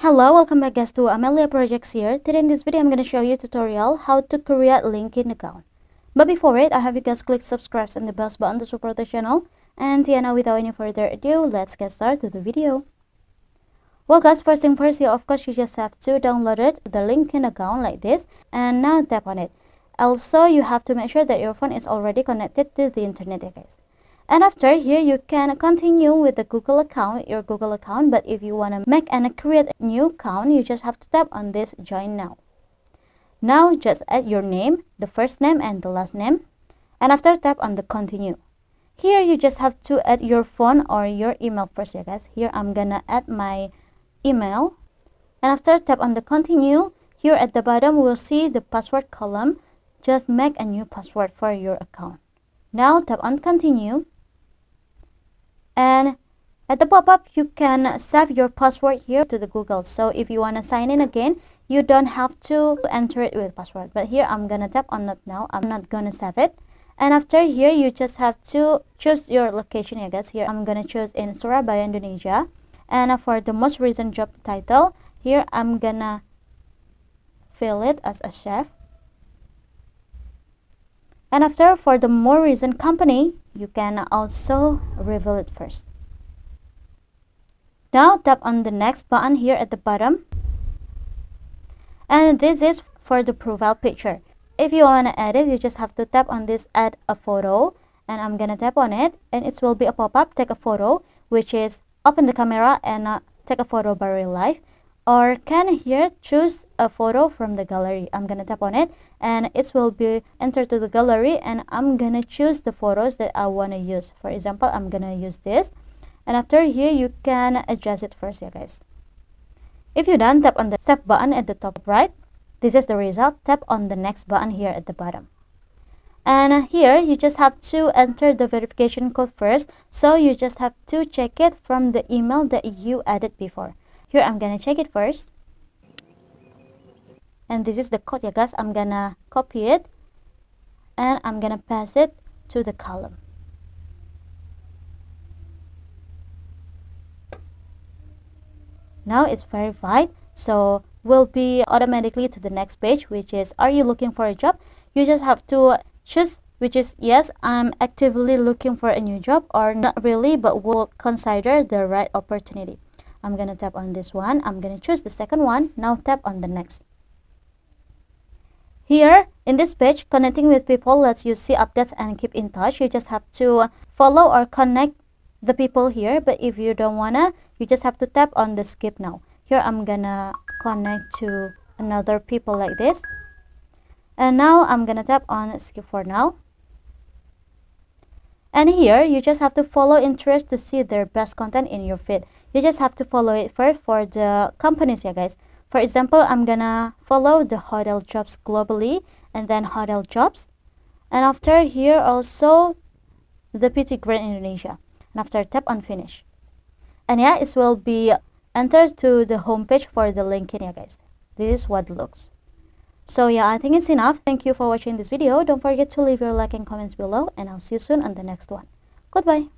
Hello, welcome back guys to Amelia Projects here. Today in this video I'm going to show you a tutorial how to create LinkedIn account. But before it, I have you guys click subscribe and the bell button to support the channel. And yeah, now without any further ado, let's get started with the video. Well guys, first thing first, you of course you just have to download the LinkedIn account like this, and now tap on it. Also, you have to make sure that your phone is already connected to the internet, guys. And after here, you can continue with the Google account, your Google account. But if you want to make and create a new account, you just have to tap on this join now. Now just add your name, the first name and the last name. And after tap on the continue. Here you just have to add your phone or your email first, guys. Here I'm gonna add my email. And after tap on the continue, here at the bottom we'll see the password column. Just make a new password for your account. Now tap on continue. And at the pop-up, you can save your password here to the Google. So if you want to sign in again, you don't have to enter it with password. But here I'm gonna tap on not now. I'm not gonna save it. And after here, you just have to choose your location, guys. Here I'm gonna choose in Surabaya, Indonesia. And for the most recent job title, here I'm gonna fill it as a chef. And after, for the more recent company, you can also reveal it first. Now tap on the next button here at the bottom. And this is for the profile picture. If you want to edit, you just have to tap on this add a photo. And I'm gonna tap on it, and it will be a pop-up, take a photo, which is open the camera and take a photo by real life. Or can here choose a photo from the gallery. I'm gonna tap on it and it will be entered to the gallery, and I'm gonna choose the photos that I want to use. For example, I'm gonna use this, and after here you can adjust it first, guys. If you're done, tap on the save button at the top right. This is the result. Tap on the next button here at the bottom. And here you just have to enter the verification code first, so you just have to check it from the email that you added before. Here I'm gonna check it first, and this is the code, guys. I'm gonna copy it and I'm gonna paste it to the column. Now it's verified, so we'll be automatically to the next page, which is are you looking for a job? You just have to choose which is yes, I'm actively looking for a new job, or not really but will consider the right opportunity. I'm gonna tap on this one. I'm gonna choose the second one. Now tap on the next. Here in this page, connecting with people lets you see updates and keep in touch. You just have to follow or connect the people here, but if you don't wanna, you just have to tap on the skip now. Here I'm gonna connect to another people like this, and now I'm gonna tap on skip for now. And here you just have to follow interest to see their best content in your feed. You just have to follow it first for the companies, guys. For example, I'm gonna follow the hotel jobs globally and then hotel jobs. And after here also the PT Grand Indonesia. And after tap on finish. And yeah, it will be entered to the homepage for the LinkedIn, guys. This is what it looks. So yeah, I think it's enough. Thank you for watching this video. Don't forget to leave your like and comments below, and I'll see you soon on the next one. Goodbye.